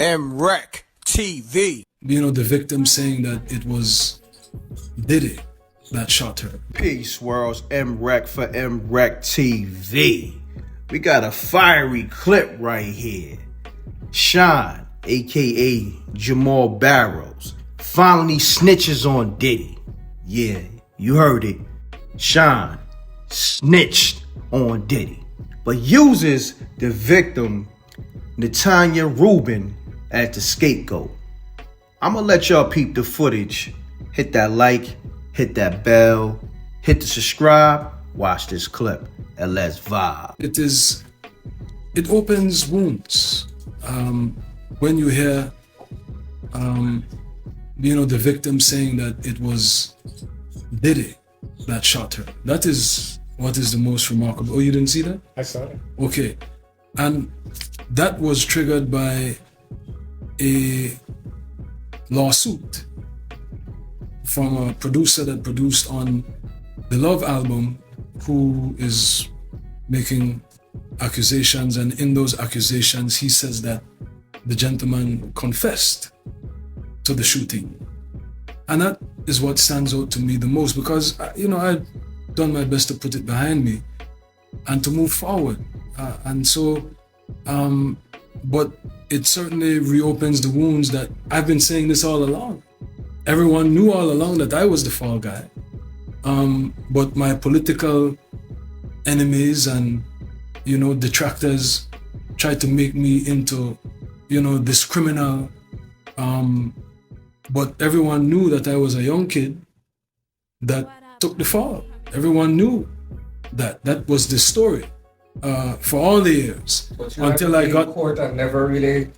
m.reck TV. You know, the victim saying that it was Diddy that shot her. Peace, worlds. MReck for m.reck TV. We got a fiery clip right here. Shyne, aka Jamal Barrows, finally snitches on Diddy. Yeah, you heard it. Shyne snitched on Diddy, but uses the victim Natania Reuben as the scapegoat. I'ma let y'all peep the footage. Hit that like, hit that bell, hit the subscribe, watch this clip, and let's vibe. It opens wounds. When you hear, you know, the victim saying that it was Diddy that shot her. That is what is the most remarkable. Oh, you didn't see that? I saw it. Okay. And that was triggered by a lawsuit from a producer that produced on the Love album, who is making accusations, and in those accusations he says that the gentleman confessed to the shooting. And that is what stands out to me the most, because you know, I've done my best to put it behind me and to move forward, and so but it certainly reopens the wounds that I've been saying this all along. Everyone knew all along that I was the fall guy, but my political enemies and, you know, detractors tried to make me into, you know, this criminal, but everyone knew that I was a young kid that took the fall. Everyone knew that that was the story for all the years, but you until I got court and never really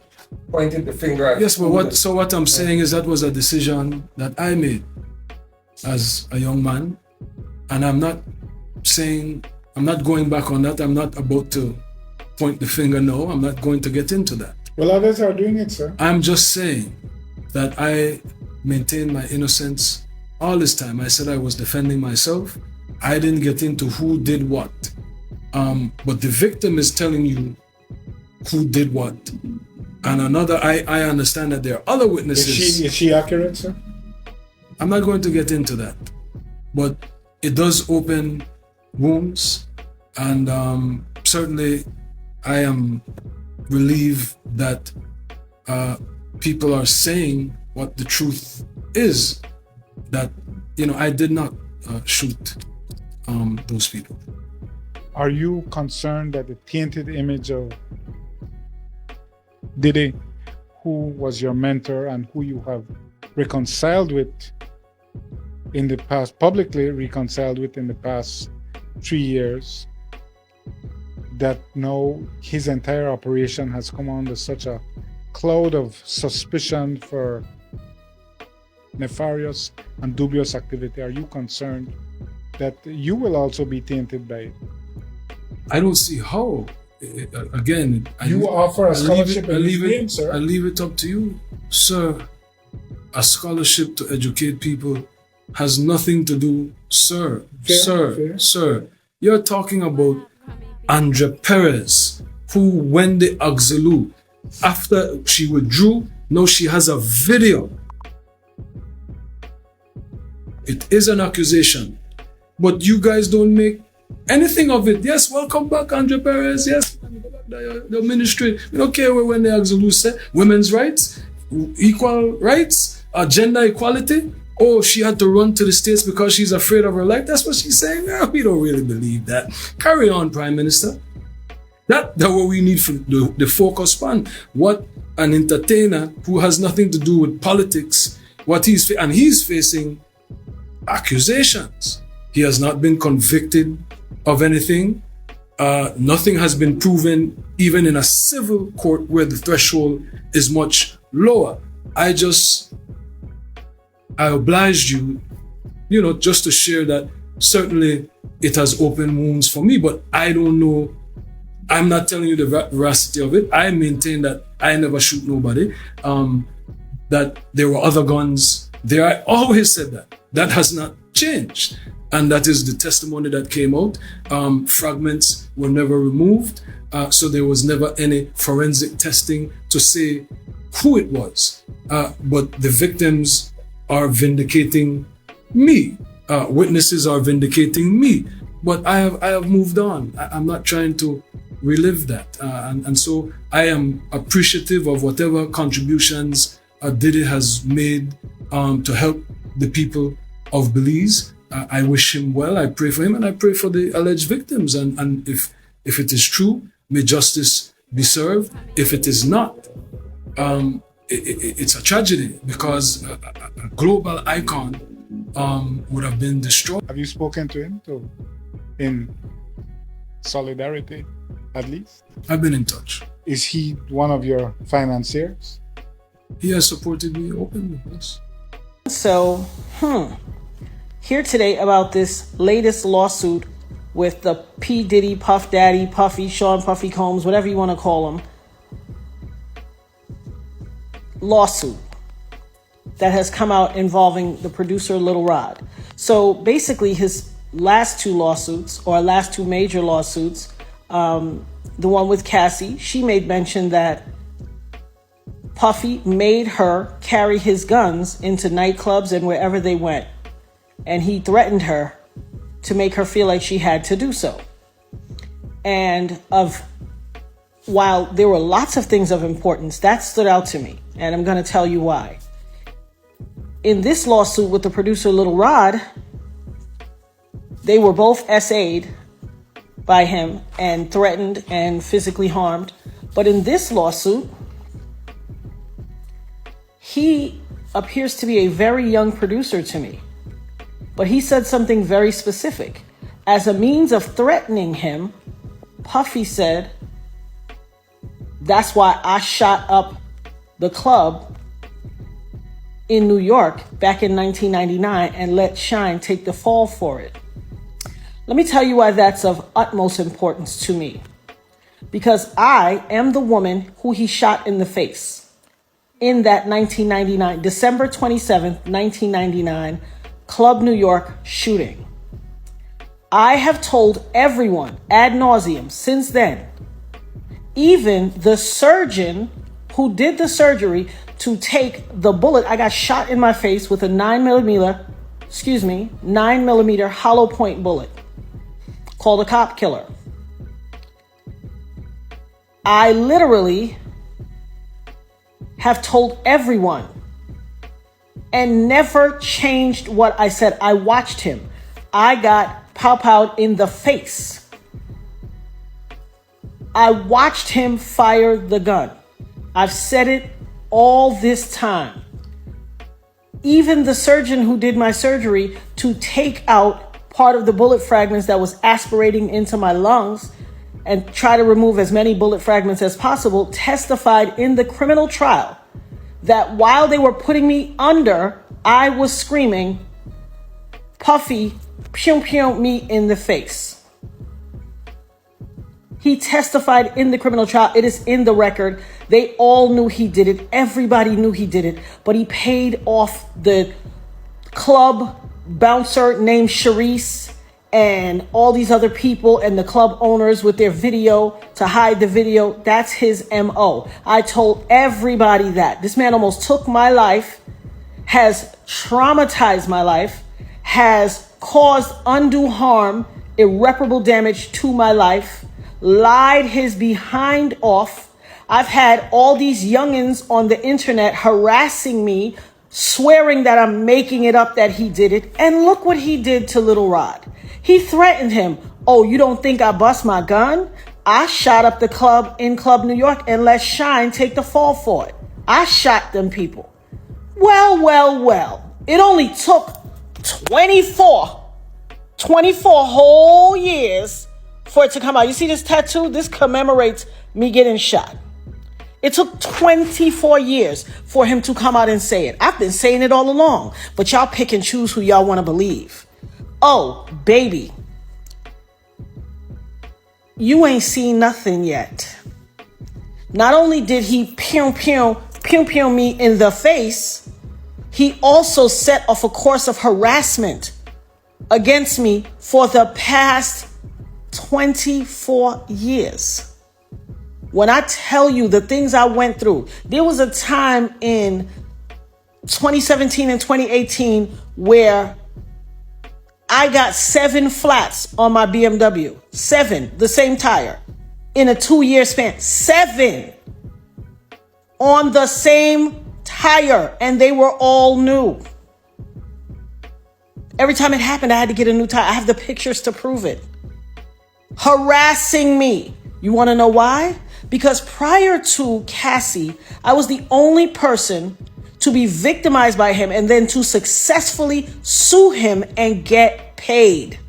pointed the finger at. Yes, but what I'm saying is that was a decision that I made as a young man, and I'm not going back on that. I'm not about to point the finger. No, I'm not going to get into that. Well, others are doing it, sir. I'm just saying that I maintained my innocence all this time. I said I was defending myself. I didn't get into who did what. But the victim is telling you who did what. And another, I understand that there are other witnesses. Is she accurate, sir? I'm not going to get into that. But it does open wounds. And certainly I am relieved that people are saying what the truth is. That, you know, I did not shoot those people. Are you concerned that the tainted image of Diddy, who was your mentor and who you have reconciled with in the past, publicly reconciled with in the past 3 years, that now his entire operation has come under such a cloud of suspicion for nefarious and dubious activity? Are you concerned that you will also be tainted by it? I don't see how. Again, you offer a scholarship in his name, sir. I leave it up to you, sir. A scholarship to educate people has nothing to do, sir. Sir. You're talking about Andre Perez, who went the Auxilou after she withdrew. Now she has a video. It is an accusation, but you guys don't make anything of it. Yes, welcome back, Andre Perez. Yes, the ministry. We don't care when the Auxilou said women's rights, equal rights, gender equality. Oh, she had to run to the States because she's afraid of her life. That's what she's saying. No, we don't really believe that. Carry on, Prime Minister. That's what we need for the focus on. What an entertainer who has nothing to do with politics, and he's facing accusations. He has not been convicted of anything. Nothing has been proven, even in a civil court where the threshold is much lower. I obliged you, you know, just to share that certainly it has opened wounds for me, but I don't know. I'm not telling you the veracity of it. I maintain that I never shoot nobody, that there were other guns there. I always said that. That has not changed. And that is the testimony that came out. Fragments were never removed. So there was never any forensic testing to say who it was. But the victims are vindicating me. Witnesses are vindicating me. But I have moved on. I'm not trying to relive that. And so I am appreciative of whatever contributions Diddy has made to help the people of Belize. I wish him well. I pray for him, and I pray for the alleged victims. And if it is true, may justice be served. If it is not, it's a tragedy, because a global icon would have been destroyed. Have you spoken to him in solidarity, at least? I've been in touch. Is he one of your financiers? He has supported me openly, yes. So, here today about this latest lawsuit with the P. Diddy, Puff Daddy, Puffy, Sean Puffy Combs, whatever you want to call him, lawsuit that has come out involving the producer Little Rod. So basically his last two lawsuits, or last two major lawsuits, the one with Cassie, she made mention that Puffy made her carry his guns into nightclubs and wherever they went. And he threatened her to make her feel like she had to do so. And while there were lots of things of importance, that stood out to me. And I'm going to tell you why. In this lawsuit with the producer Little Rod, they were both SA'd by him and threatened and physically harmed. But in this lawsuit, he appears to be a very young producer to me. But he said something very specific. As a means of threatening him, Puffy said, that's why I shot up the club in New York back in 1999 and let Shyne take the fall for it. Let me tell you why that's of utmost importance to me. Because I am the woman who he shot in the face in that 1999, December 27th, 1999, Club New York shooting. I have told everyone ad nauseum since then, even the surgeon who did the surgery to take the bullet. I got shot in my face with a 9mm hollow point bullet called a cop killer. I literally have told everyone and never changed what I said. I watched him. I got pow-powed in the face. I watched him fire the gun. I've said it all this time. Even the surgeon who did my surgery to take out part of the bullet fragments that was aspirating into my lungs and try to remove as many bullet fragments as possible, testified in the criminal trial that while they were putting me under, I was screaming, Puffy, pew pew me in the face. He testified in the criminal trial. It is in the record. They all knew he did it. Everybody knew he did it. But he paid off the club bouncer named Sharice and all these other people and the club owners with their video to hide the video. That's his MO. I told everybody that. This man almost took my life, has traumatized my life, has caused undue harm, irreparable damage to my life, lied his behind off. I've had all these youngins on the internet harassing me, swearing that I'm making it up that he did it. And look what he did to Little Rod. He threatened him. Oh, you don't think I bust my gun? I shot up the club in Club New York and let Shyne take the fall for it. I shot them people. Well. It only took 24 whole years for it to come out. You see this tattoo? This commemorates me getting shot. It took 24 years for him to come out and say it. I've been saying it all along, but y'all pick and choose who y'all want to believe. Oh, baby, you ain't seen nothing yet. Not only did he pew me in the face, he also set off a course of harassment against me for the past 24 years. When I tell you the things I went through, there was a time in 2017 and 2018 where I got 7 flats on my BMW. 7, the same tire, in a 2-year span. 7 on the same tire, and they were all new. Every time it happened, I had to get a new tire. I have the pictures to prove it. Harassing me. You want to know why? Because prior to Cassie, I was the only person to be victimized by him and then to successfully sue him and get paid.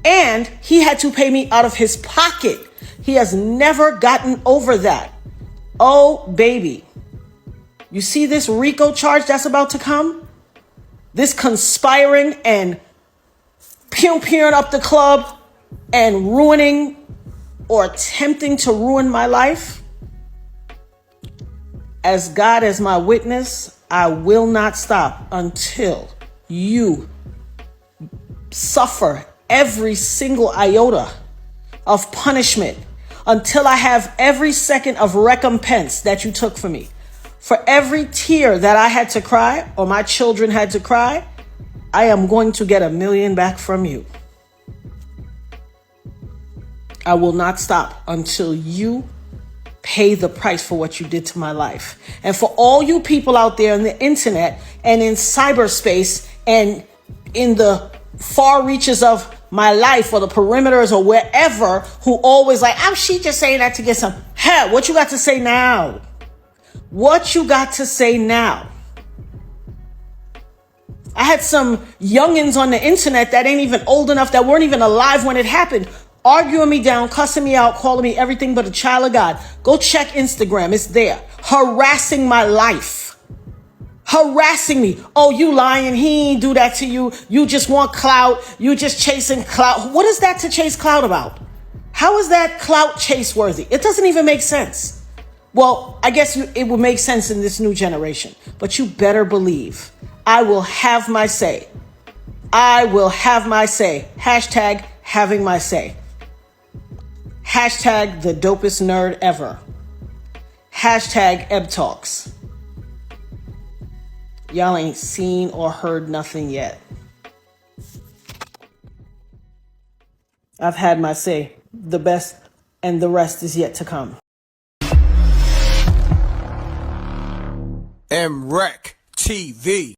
And he had to pay me out of his pocket. He has never gotten over that. Oh, baby. You see this RICO charge that's about to come? This conspiring and pew-pewing up the club and ruining or attempting to ruin my life? As God is my witness, I will not stop until you suffer every single iota of punishment, until I have every second of recompense that you took from me. For every tear that I had to cry or my children had to cry, I am going to get $1 million back from you. I will not stop until you pay the price for what you did to my life. And for all you people out there on the internet and in cyberspace and in the far reaches of my life or the perimeters or wherever, who always like, oh, she just saying that to get some. Hell, what you got to say now? What you got to say now? I had some youngins on the internet that ain't even old enough, that weren't even alive when it happened, arguing me down, cussing me out, calling me everything but a child of God. Go check Instagram. It's there. Harassing my life. Harassing me. Oh, you lying. He ain't do that to you. You just want clout. You just chasing clout. What is that to chase clout about? How is that clout chase worthy? It doesn't even make sense. Well, I guess it would make sense in this new generation. But you better believe I will have my say. I will have my say. Hashtag having my say. Hashtag the dopest nerd ever. Hashtag Eb Talks. Y'all ain't seen or heard nothing yet. I've had my say. The best and the rest is yet to come. mrecktv.